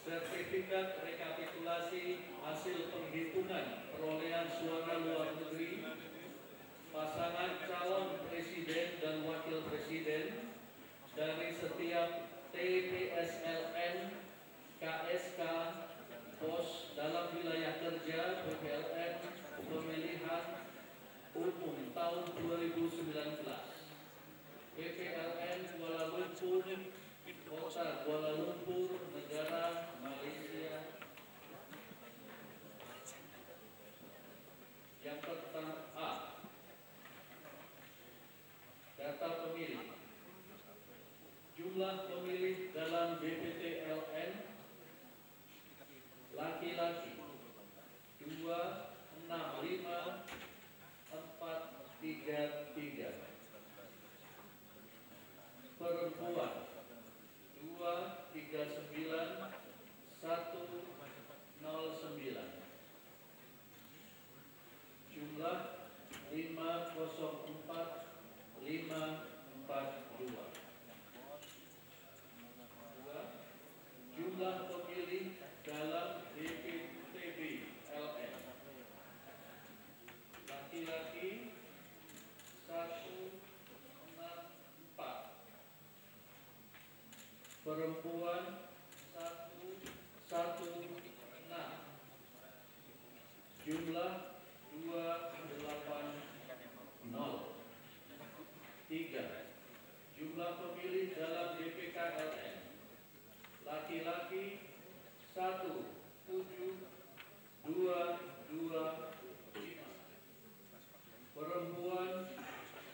Sertifikat rekapitulasi hasil penghitungan perolehan suara luar negeri pasangan calon presiden dan wakil presiden dari setiap TPSLN KSK pos dalam wilayah kerja PPLN pemilihan umum tahun 2019. PPLN Kuala Lumpur, Kota Kuala Lumpur, Negara Malaysia. Yang pertama A. Data pemilih. Jumlah pemilih dalam BPTLN laki-laki 265,433, perempuan 239,109, jumlah 504,542. Jumlah pemilih dalam BPTB LN laki-laki 164, perempuan 116, jumlah 280. Jumlah pemilih dalam DPKLN laki-laki 17225, perempuan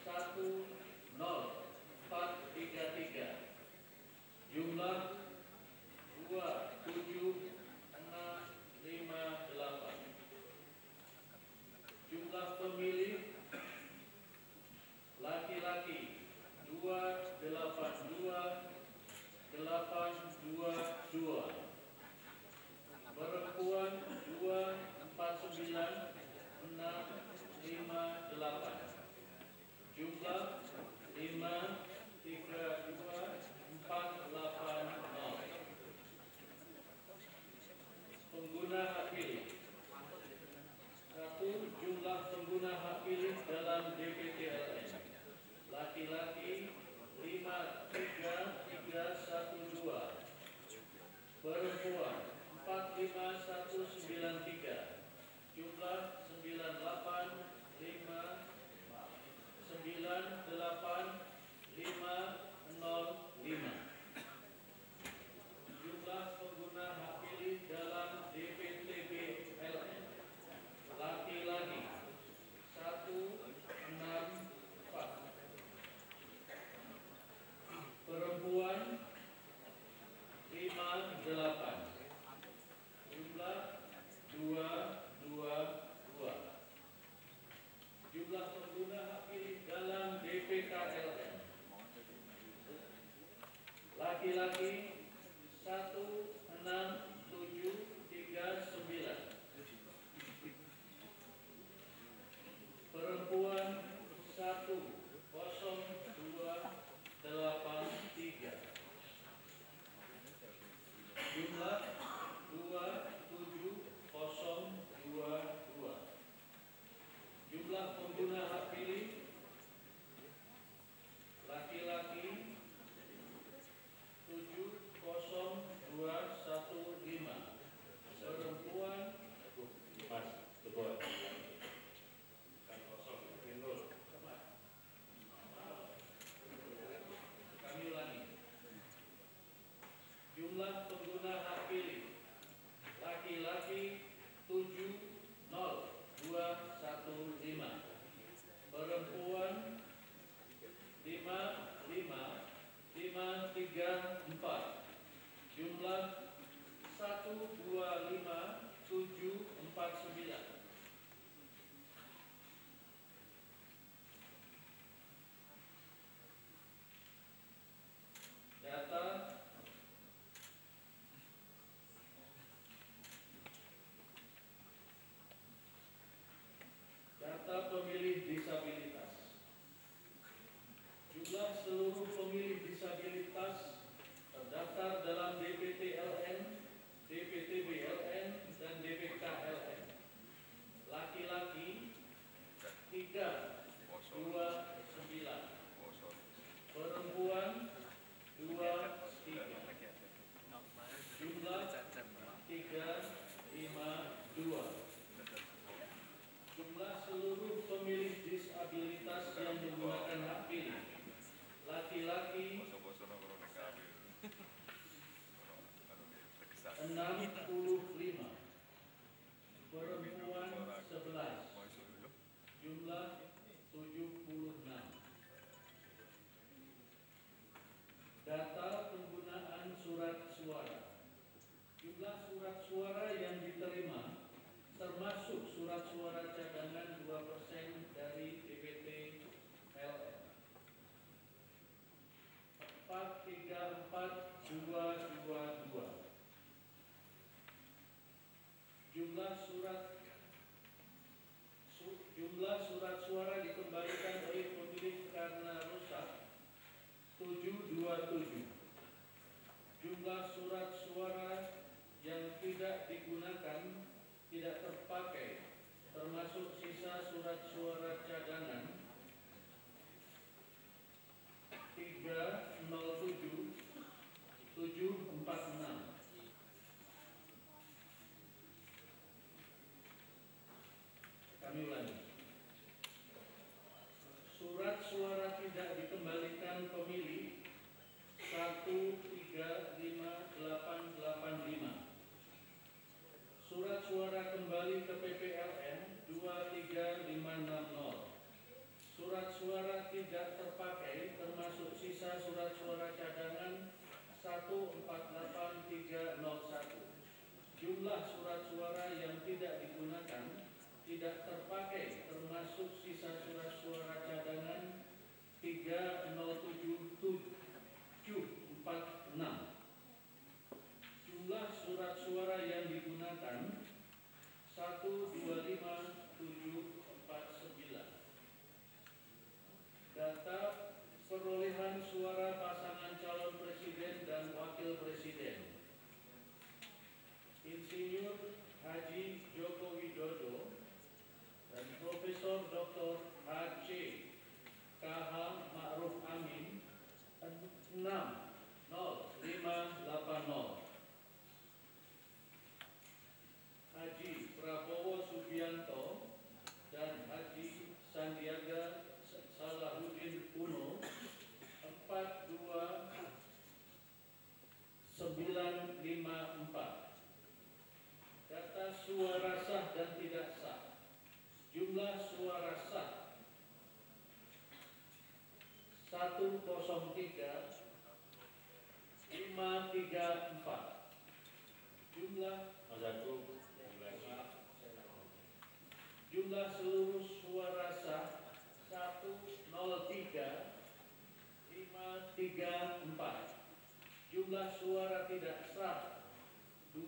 10433, jumlah 27658. Jumlah pemilih laki-laki 282,822, perempuan 245,823, 65, perempuan 11, jumlah 76. Data penggunaan surat suara. Jumlah surat suara yang diterima termasuk surat suara cadangan 2% dari DPT LN 434222. Jumlah surat suara dikembalikan oleh pemilih karena rusak 727. Jumlah surat suara yang tidak digunakan tidak terpakai termasuk sisa surat suara cadangan 307746. Kami ulangi. Surat suara tidak dikembalikan pemilih 135885. Surat suara kembali ke PPLN 23560. Surat suara tidak terpakai termasuk sisa surat suara cadangan 148301. Jumlah surat suara yang tidak digunakan tidak terpakai termasuk sisa surat suara cadangan 307746. Jumlah surat suara yang digunakan 125749. Data perolehan suara pasangan calon presiden dan wakil presiden. Insinyur Haji Joko Widodo dan Profesor Dr. H.C. K.H. Ma'ruf Amin 60580. Haji Prabowo Subianto dan Haji Sandiaga Salahuddin Uno 42954. Data suara sah dan tidak sah. Jumlah suara sah 103534. Jumlah seluruh suara sah 103534. Jumlah suara tidak sah 22215.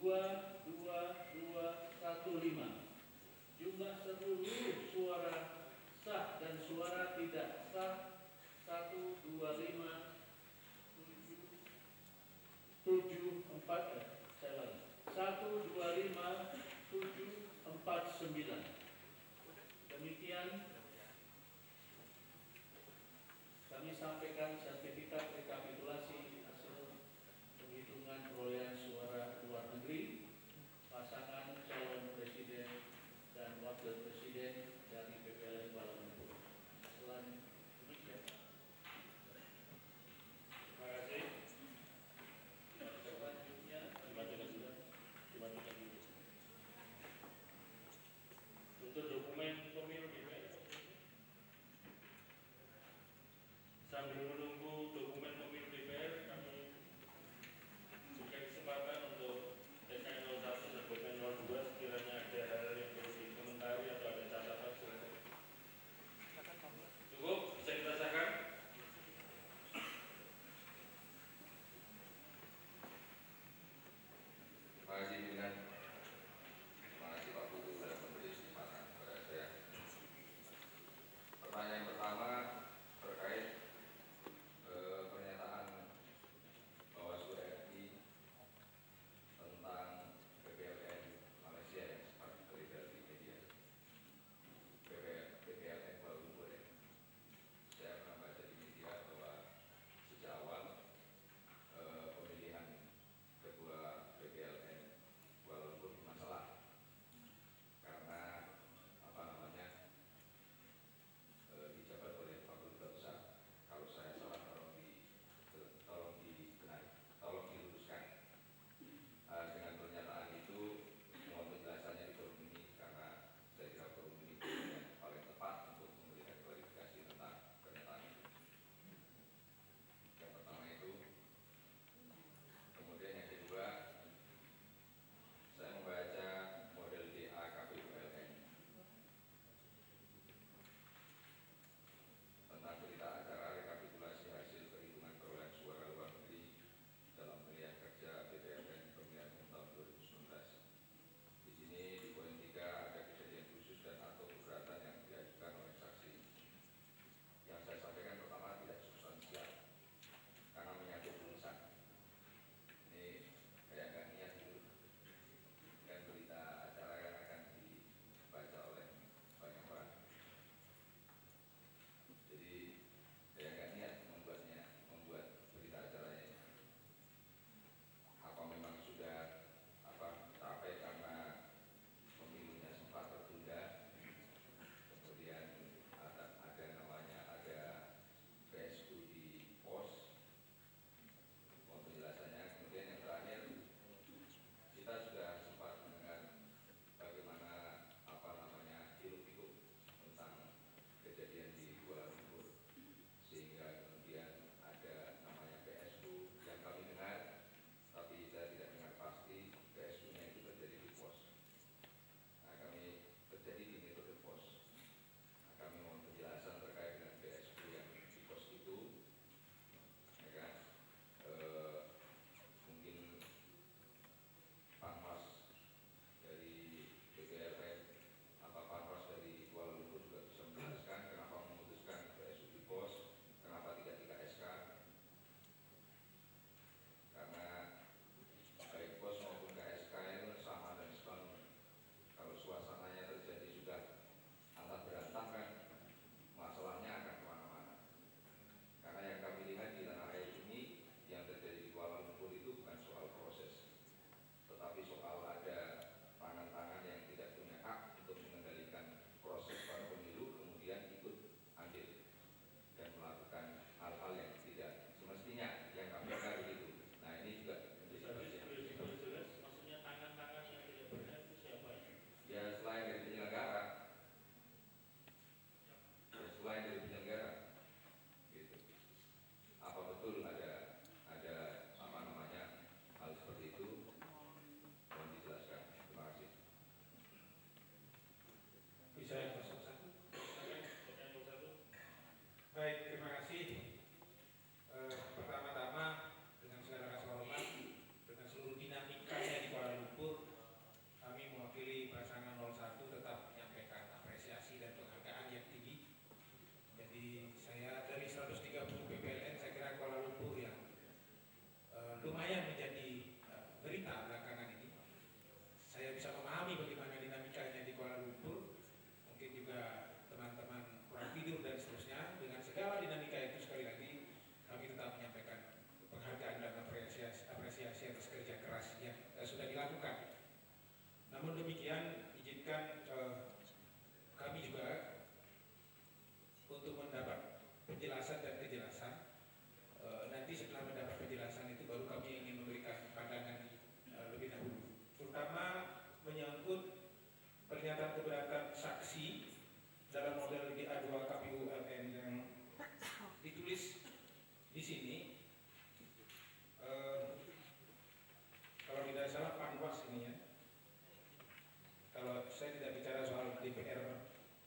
Jumlah seluruh suara sah dan suara tidak sah 125,749. Demikian kami sampaikan sertifikat rekapitulasi hasil penghitungan perolehan suara luar negeri pasangan calon presiden dan wakil presiden dari PPLN Kuala Lumpur. Selanjutnya, terima kasih. Selanjutnya,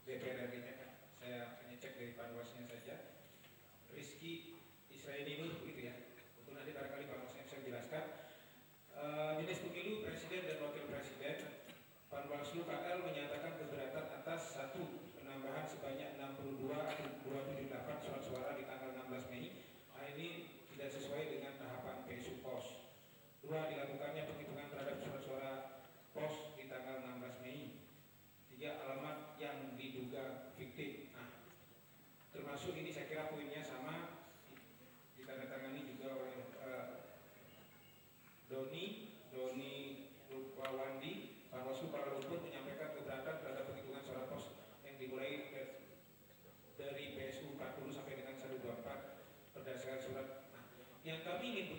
DPR RI-nya kan. Saya hanya cek dari Panwasnya saja. Rizky Israeli Nur begitu ya. Untuk nanti barangkali Panwasnya bisa menjelaskan. Jenis pemilu presiden dan wakil presiden, Panwaslu KL menyatakan keberatan atas 1. Penambahan sebanyak 62.278 surat suara di tanggal 16 Mei. Nah, ini tidak sesuai dengan tahapan PSU POS. 2. Dilakukannya penghitungan terhadap surat suara POS di tanggal 16 Mei. 3. Alamat yang diduga fiktif. Nah, termasuk ini saya kira poinnya sama, ditandatangani juga oleh Doni Rupawandi. Panwaslu Kuala Lumpur menyampaikan keberatan terhadap penghitungan suara pos yang dimulai dari PSU 40 sampai dengan 124 berdasarkan surat. Nah, yang kami ingin